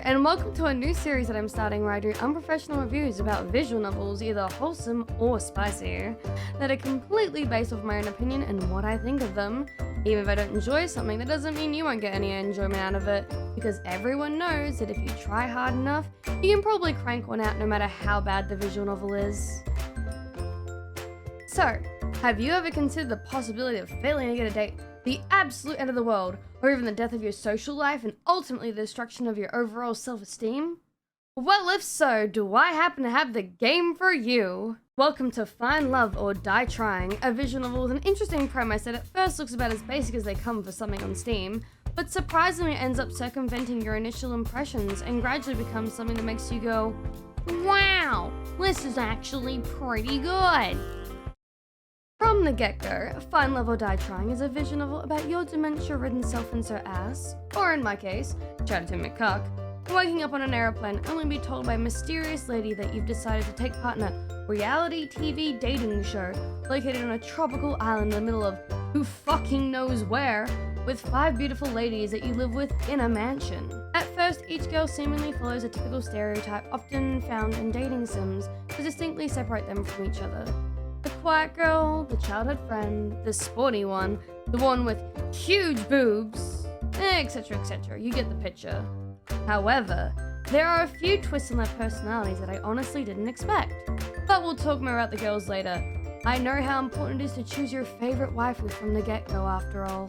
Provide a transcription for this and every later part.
and welcome to a new series that I'm starting where I do unprofessional reviews about visual novels, either wholesome or spicy, that are completely based off my own opinion and what I think of them. Even if I don't enjoy something, that doesn't mean you won't get any enjoyment out of it, because everyone knows that if you try hard enough, you can probably crank one out no matter how bad the visual novel is. So, have you ever considered the possibility of failing to get a date, the absolute end of the world, or even the death of your social life and ultimately the destruction of your overall self-esteem? Well, if so, do I happen to have the game for you? Welcome to Find Love or Die Trying, a visual novel with an interesting premise that at first looks about as basic as they come for something on Steam, but surprisingly ends up circumventing your initial impressions and gradually becomes something that makes you go, wow, this is actually pretty good. From the get-go, Find Love or Die Trying is a visual novel about your dementia-ridden self-insert ass, or in my case, Chatterton McCuck, waking up on an aeroplane only to be told by a mysterious lady that you've decided to take part in a reality TV dating show located on a tropical island in the middle of who fucking knows where, with 5 beautiful ladies that you live with in a mansion. At first, each girl seemingly follows a typical stereotype often found in dating sims to distinctly separate them from each other. The quiet girl, the childhood friend, the sporty one, the one with huge boobs, etc, etc. You get the picture. However, there are a few twists in their personalities that I honestly didn't expect. But we'll talk more about the girls later. I know how important it is to choose your favorite waifu from the get-go after all.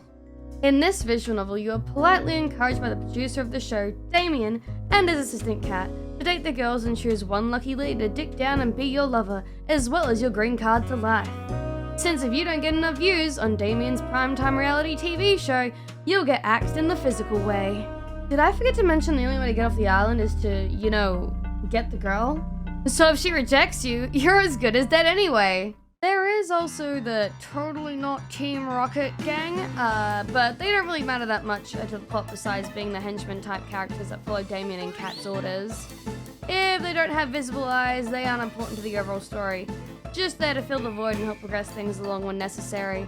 In this visual novel, you are politely encouraged by the producer of the show, Damien, and his assistant Kat, to date the girls and choose one lucky lady to dick down and be your lover, as well as your green card to life. Since if you don't get enough views on Damien's primetime reality TV show, you'll get axed in the physical way. Did I forget to mention the only way to get off the island is to, get the girl? So if she rejects you, you're as good as dead anyway. There is also the totally not Team Rocket gang, but they don't really matter that much to the plot besides being the henchman type characters that follow Damien and Kat's orders. If they don't have visible eyes, they aren't important to the overall story, just there to fill the void and help progress things along when necessary.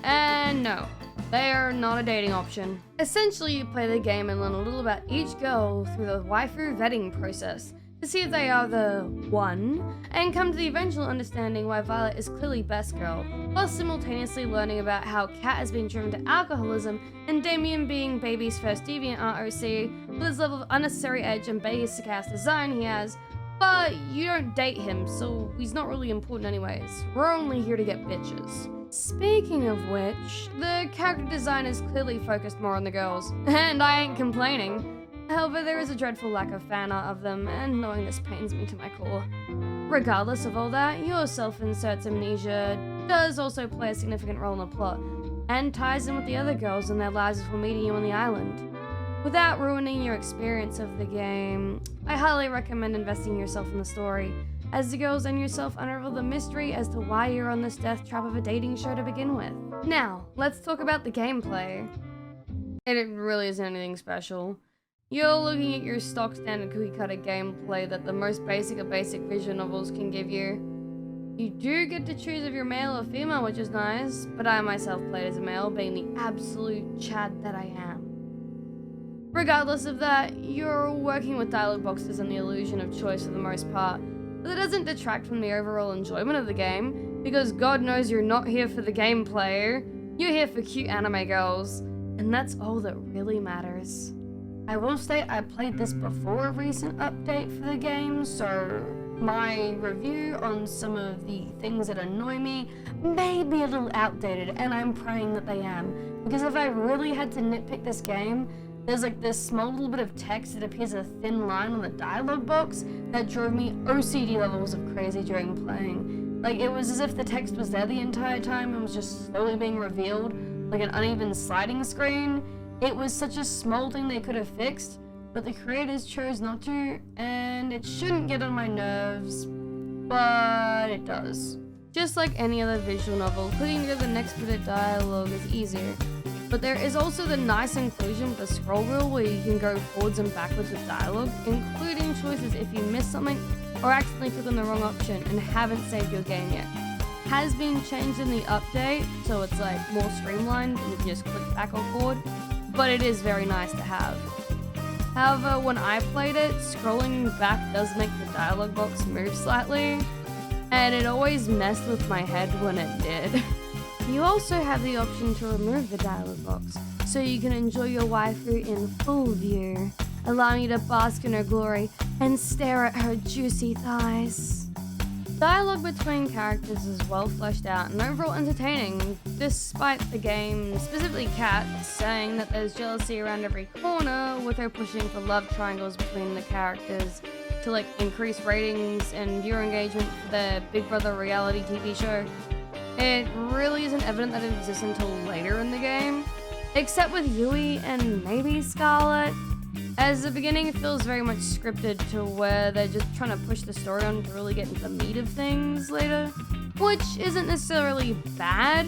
And no, they are not a dating option. Essentially, you play the game and learn a little about each girl through the waifu vetting process, to see if they are the one, and come to the eventual understanding why Violet is clearly best girl, while simultaneously learning about how Kat has been driven to alcoholism, and Damien being baby's first deviant ROC, with his level of unnecessary edge and basic ass design he has, but you don't date him, so he's not really important anyways. We're only here to get bitches. Speaking of which, the character design is clearly focused more on the girls, and I ain't complaining. However, there is a dreadful lack of fan art of them, and knowing this pains me to my core. Regardless of all that, your self-insert's amnesia does also play a significant role in the plot, and ties in with the other girls and their lives before meeting you on the island. Without ruining your experience of the game, I highly recommend investing yourself in the story, as the girls and yourself unravel the mystery as to why you're on this death trap of a dating show to begin with. Now, let's talk about the gameplay. It really isn't anything special. You're looking at your stock standard cookie cutter gameplay that the most basic of basic visual novels can give you. You do get to choose if you're male or female, which is nice, but I myself played as a male, being the absolute Chad that I am. Regardless of that, you're working with dialogue boxes and the illusion of choice for the most part, but that doesn't detract from the overall enjoyment of the game, because God knows you're not here for the gameplay, you're here for cute anime girls, and that's all that really matters. I will state I played this before a recent update for the game, so my review on some of the things that annoy me may be a little outdated, and I'm praying that they am. Because if I really had to nitpick this game, there's like this small little bit of text that appears a thin line on the dialogue box that drove me OCD levels of crazy during playing. Like, it was as if the text was there the entire time and was just slowly being revealed, like an uneven sliding screen. It was such a small thing they could have fixed, but the creators chose not to, and it shouldn't get on my nerves, but it does. Just like any other visual novel, putting together the next bit of dialogue is easier, but there is also the nice inclusion with the scroll wheel where you can go forwards and backwards with dialogue, including choices if you miss something or accidentally click on the wrong option and haven't saved your game yet. Has been changed in the update, so it's like more streamlined and you can just click back or forward, but it is very nice to have. However, when I played it, scrolling back does make the dialogue box move slightly, and it always messed with my head when it did. You also have the option to remove the dialogue box, so you can enjoy your waifu in full view, allowing you to bask in her glory and stare at her juicy thighs. Dialogue between characters is well fleshed out and overall entertaining, despite the game, specifically Cat, saying that there's jealousy around every corner, with her pushing for love triangles between the characters to increase ratings and viewer engagement for their Big Brother reality TV show. It really isn't evident that it exists until later in the game, except with Yui and maybe Scarlet. As the beginning, it feels very much scripted to where they're just trying to push the story on to really get into the meat of things later, which isn't necessarily bad,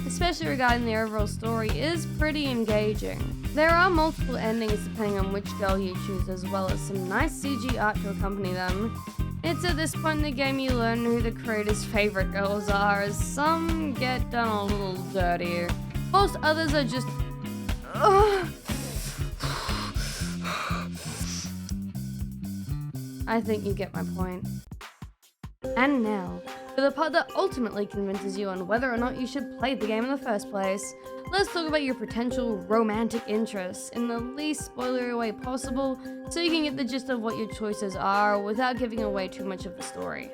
especially regarding the overall story is pretty engaging. There are multiple endings depending on which girl you choose, as well as some nice CG art to accompany them. It's at this point in the game you learn who the creator's favorite girls are, as some get done a little dirtier, whilst others are just I think you get my point. And now, for the part that ultimately convinces you on whether or not you should play the game in the first place, let's talk about your potential romantic interests in the least spoilery way possible, so you can get the gist of what your choices are without giving away too much of the story.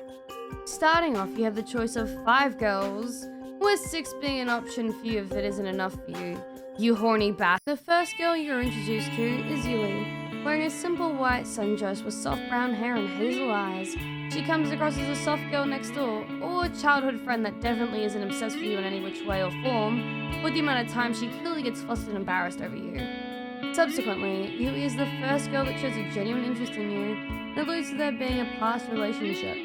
Starting off, you have the choice of 5 girls, with 6 being an option for you if it isn't enough for you. You horny bat. The first girl you're introduced to is Yui. Wearing a simple white sundress with soft brown hair and hazel eyes, she comes across as a soft girl next door, or a childhood friend that definitely isn't obsessed with you in any which way or form, with the amount of time she clearly gets flustered and embarrassed over you. Subsequently, Yui is the first girl that shows a genuine interest in you, and alludes to there being a past relationship,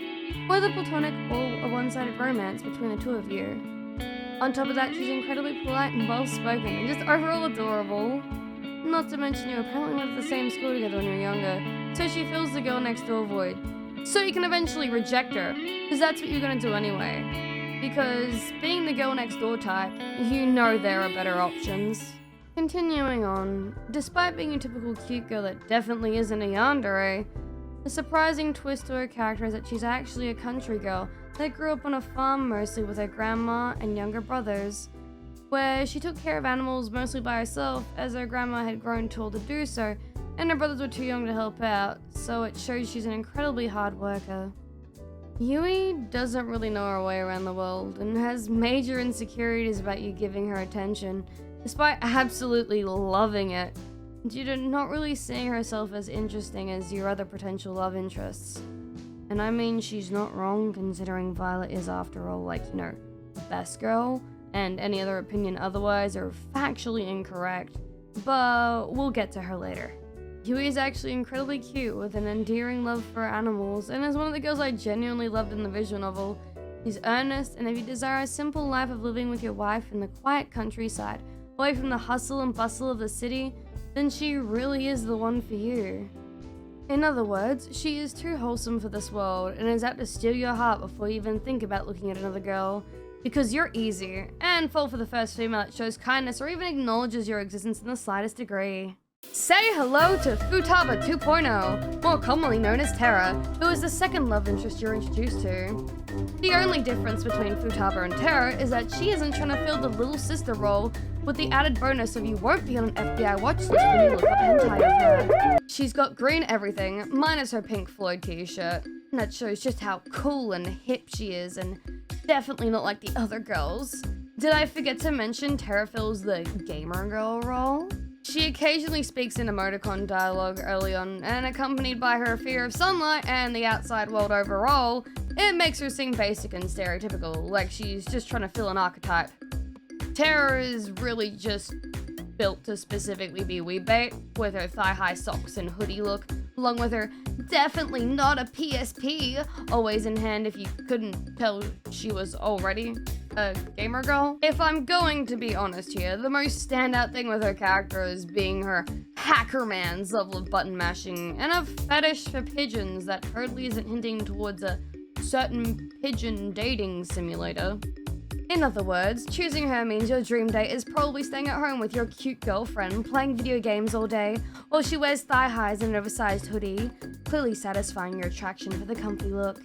whether platonic or a one-sided romance between the two of you. On top of that, she's incredibly polite and well-spoken, and just overall adorable. Not to mention you apparently went to the same school together when you were younger, so she fills the girl next door void. So you can eventually reject her, because that's what you're going to do anyway. Because being the girl next door type, you know there are better options. Continuing on, despite being a typical cute girl that definitely isn't a yandere, the surprising twist to her character is that she's actually a country girl that grew up on a farm mostly with her grandma and younger brothers, where she took care of animals mostly by herself as her grandma had grown too old to do so, and her brothers were too young to help out, so it shows she's an incredibly hard worker. Yui doesn't really know her way around the world, and has major insecurities about you giving her attention, despite absolutely loving it, due to not really seeing herself as interesting as your other potential love interests. And I mean, she's not wrong, considering Violet is, after all, the best girl, and any other opinion otherwise are factually incorrect, but we'll get to her later. Yui is actually incredibly cute with an endearing love for animals, and is one of the girls I genuinely loved in the visual novel. She's earnest, and if you desire a simple life of living with your wife in the quiet countryside, away from the hustle and bustle of the city, then she really is the one for you. In other words, she is too wholesome for this world, and is out to steal your heart before you even think about looking at another girl. Because you're easy, and fall for the first female that shows kindness or even acknowledges your existence in the slightest degree. Say hello to Futaba 2.0, more commonly known as Terra, who is the second love interest you're introduced to. The only difference between Futaba and Terra is that she isn't trying to fill the little sister role, with the added bonus of you won't be on an FBI watch list when you look up hentai of her. She's got green everything, minus her Pink Floyd t-shirt. That shows just how cool and hip she is, and definitely not like the other girls. Did I forget to mention Terra fills the gamer girl role? She occasionally speaks in emoticon dialogue early on, and accompanied by her fear of sunlight and the outside world overall, it makes her seem basic and stereotypical, like she's just trying to fill an archetype. Terra is really just built to specifically be weebait, with her thigh-high socks and hoodie look, along with her definitely not a PSP always in hand if you couldn't tell she was already a gamer girl. If I'm going to be honest here, the most standout thing with her character is being her hacker man's level of button mashing and a fetish for pigeons that hardly isn't hinting towards a certain pigeon dating simulator. In In other words, choosing her means your dream date is probably staying at home with your cute girlfriend, playing video games all day, while she wears thigh highs and an oversized hoodie, clearly satisfying your attraction for the comfy look.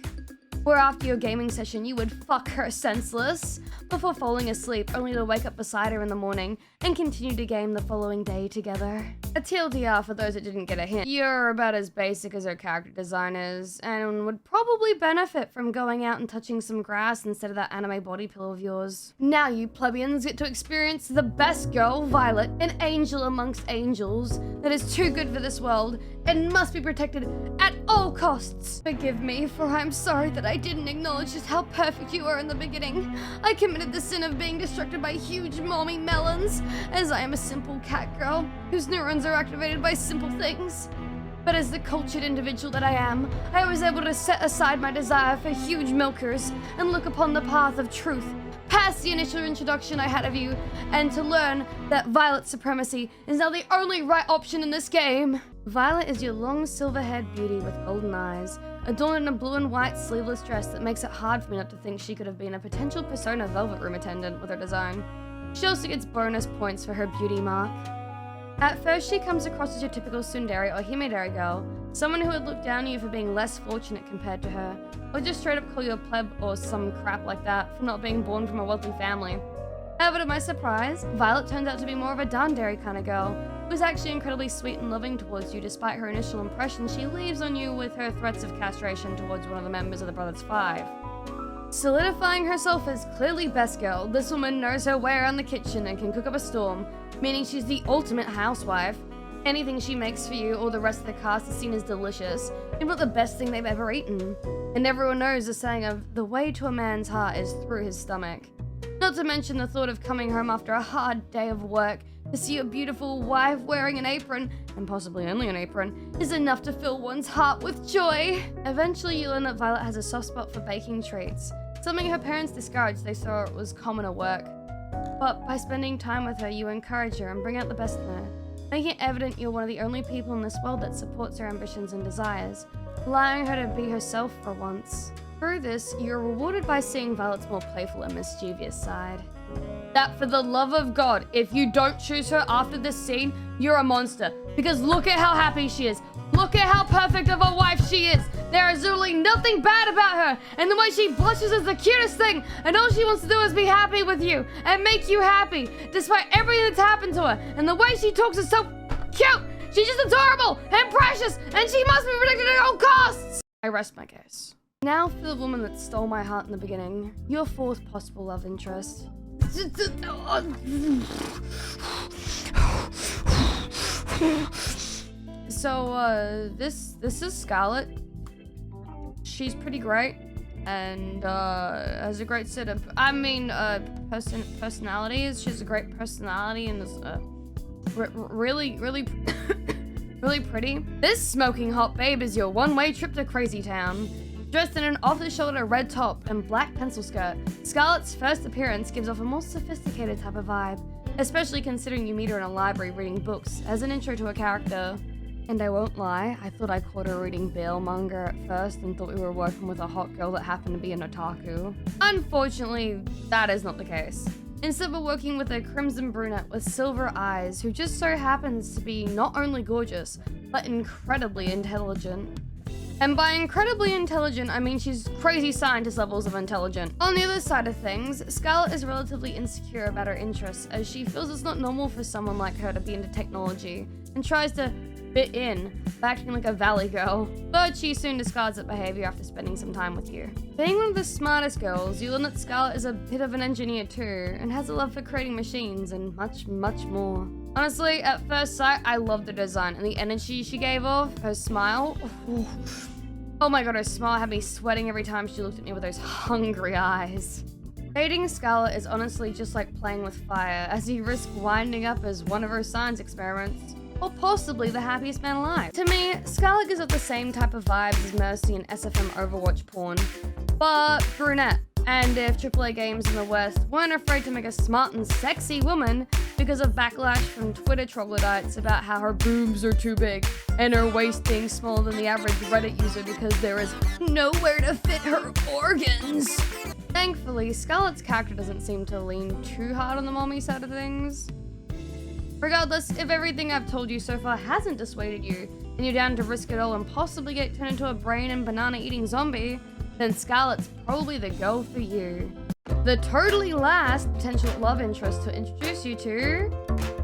Where after your gaming session you would fuck her senseless before falling asleep only to wake up beside her in the morning and continue to game the following day together. A TLDR for those that didn't get a hint. You're about as basic as her character design is and would probably benefit from going out and touching some grass instead of that anime body pillow of yours. Now you plebeians get to experience the best girl, Violet, an angel amongst angels that is too good for this world and must be protected at all costs. Forgive me, for I'm sorry that I didn't acknowledge just how perfect you were in the beginning. I committed the sin of being distracted by huge mommy melons, as I am a simple cat girl whose neurons are activated by simple things. But as the cultured individual that I am, I was able to set aside my desire for huge milkers and look upon the path of truth, past the initial introduction I had of you, and to learn that Violet supremacy is now the only right option in this game. Violet is your long silver-haired beauty with golden eyes, adorned in a blue and white sleeveless dress that makes it hard for me not to think she could have been a potential Persona Velvet Room attendant with her design. She also gets bonus points for her beauty mark. At first, she comes across as your typical tsundere or himedare girl, someone who would look down on you for being less fortunate compared to her, or just straight up call you a pleb or some crap like that for not being born from a wealthy family. However, to my surprise, Violet turns out to be more of a tsundere kind of girl, who's actually incredibly sweet and loving towards you despite her initial impression she leaves on you with her threats of castration towards one of the members of the Brothers Five. Solidifying herself as clearly best girl, this woman knows her way around the kitchen and can cook up a storm, meaning she's the ultimate housewife. Anything she makes for you or the rest of the cast is seen as delicious, if not the best thing they've ever eaten. And everyone knows the saying of, the way to a man's heart is through his stomach. Not to mention the thought of coming home after a hard day of work to see your beautiful wife wearing an apron, and possibly only an apron, is enough to fill one's heart with joy. Eventually you learn that Violet has a soft spot for baking treats, something her parents discouraged. They saw it was common at work. But by spending time with her, you encourage her and bring out the best in her, making it evident you're one of the only people in this world that supports her ambitions and desires, allowing her to be herself for once. Through this, you're rewarded by seeing Violet's more playful and mischievous side. That for the love of God, if you don't choose her after this scene, you're a monster. Because look at how happy she is. Look at how perfect of a wife she is. There is literally nothing bad about her. And the way she blushes is the cutest thing. And all she wants to do is be happy with you and make you happy, despite everything that's happened to her. And the way she talks is so cute. She's just adorable and precious. And she must be protected at all costs. I rest my case. Now for the woman that stole my heart in the beginning. Your fourth possible love interest. So, this is Scarlet. She's pretty great, and, has a great set of, personalities. She has a great personality and is, really, really, really pretty. This smoking hot babe is your one-way trip to Crazy Town. Dressed in an off-the-shoulder red top and black pencil skirt, Scarlet's first appearance gives off a more sophisticated type of vibe, especially considering you meet her in a library reading books as an intro to a character. And I won't lie, I thought I caught her reading Bale manga at first and thought we were working with a hot girl that happened to be an otaku. Unfortunately, that is not the case. Instead, we're working with a crimson brunette with silver eyes who just so happens to be not only gorgeous, but incredibly intelligent. And by incredibly intelligent, I mean she's crazy scientist levels of intelligent. On the other side of things, Scarlet is relatively insecure about her interests, as she feels it's not normal for someone like her to be into technology, and tries to fit in, acting like a valley girl. But she soon discards that behavior after spending some time with you. Being one of the smartest girls, you learn that Scarlet is a bit of an engineer too, and has a love for creating machines and much, much more. Honestly, at first sight, I loved the design and the energy she gave off, her smile. Oh my god, her smile had me sweating every time she looked at me with those hungry eyes. Dating Scarlet is honestly just like playing with fire, as you risk winding up as one of her science experiments, or possibly the happiest man alive. To me, Scarlet gives off the same type of vibes as Mercy in SFM Overwatch porn, but brunette. And if AAA games in the West weren't afraid to make a smart and sexy woman because of backlash from Twitter troglodytes about how her boobs are too big and her waist being smaller than the average Reddit user because there is nowhere to fit her organs. Thankfully, Scarlet's character doesn't seem to lean too hard on the mommy side of things. Regardless, if everything I've told you so far hasn't dissuaded you, and you're down to risk it all and possibly get turned into a brain and banana-eating zombie, then Scarlet's probably the girl for you. The totally last potential love interest to introduce you to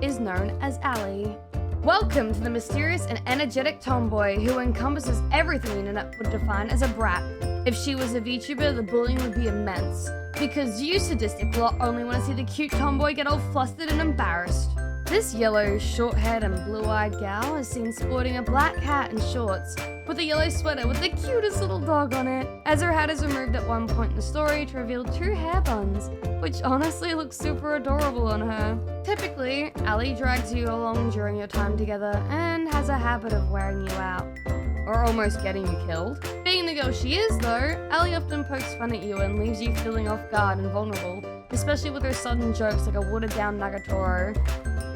is known as Allie. Welcome to the mysterious and energetic tomboy who encompasses everything the internet would define as a brat. If she was a VTuber, the bullying would be immense, because you sadistic lot only want to see the cute tomboy get all flustered and embarrassed. This yellow, short-haired and blue-eyed gal is seen sporting a black hat and shorts, with a yellow sweater with the cutest little dog on it, as her hat is removed at one point in the story to reveal 2 hair buns, which honestly looks super adorable on her. Typically, Allie drags you along during your time together and has a habit of wearing you out, or almost getting you killed. Being the girl she is though, Allie often pokes fun at you and leaves you feeling off guard and vulnerable, especially with her sudden jokes like a watered-down Nagatoro.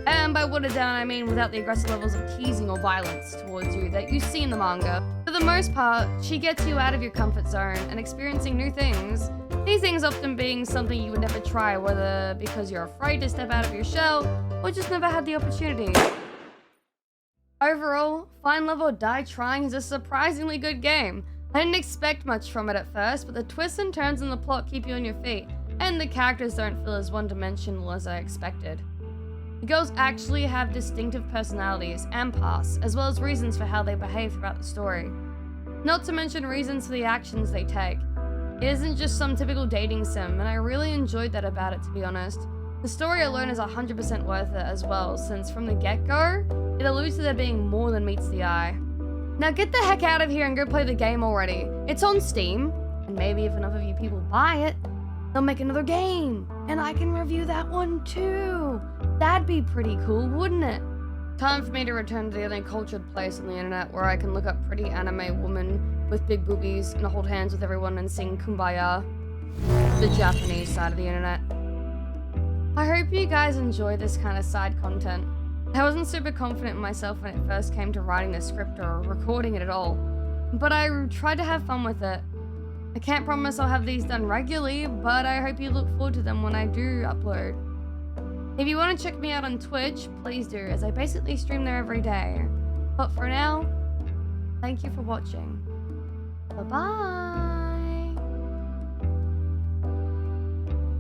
And by watered down, I mean without the aggressive levels of teasing or violence towards you that you see in the manga. For the most part, she gets you out of your comfort zone and experiencing new things. These things often being something you would never try, whether because you're afraid to step out of your shell or just never had the opportunity. Overall, Find Love or Die Trying is a surprisingly good game. I didn't expect much from it at first, but the twists and turns in the plot keep you on your feet, and the characters don't feel as one-dimensional as I expected. The girls actually have distinctive personalities and pasts, as well as reasons for how they behave throughout the story. Not to mention reasons for the actions they take. It isn't just some typical dating sim, and I really enjoyed that about it, to be honest. The story alone is 100% worth it as well, since from the get-go, it alludes to there being more than meets the eye. Now get the heck out of here and go play the game already. It's on Steam, and maybe if enough of you people buy it, they'll make another game, and I can review that one too. That'd be pretty cool, wouldn't it? Time for me to return to the only cultured place on the internet where I can look up pretty anime women with big boobies and hold hands with everyone and sing Kumbaya. The Japanese side of the internet. I hope you guys enjoy this kind of side content. I wasn't super confident in myself when it first came to writing the script or recording it at all, but I tried to have fun with it. I can't promise I'll have these done regularly, but I hope you look forward to them when I do upload. If you want to check me out on Twitch, please do, as I basically stream there every day. But for now, thank you for watching. Bye-bye!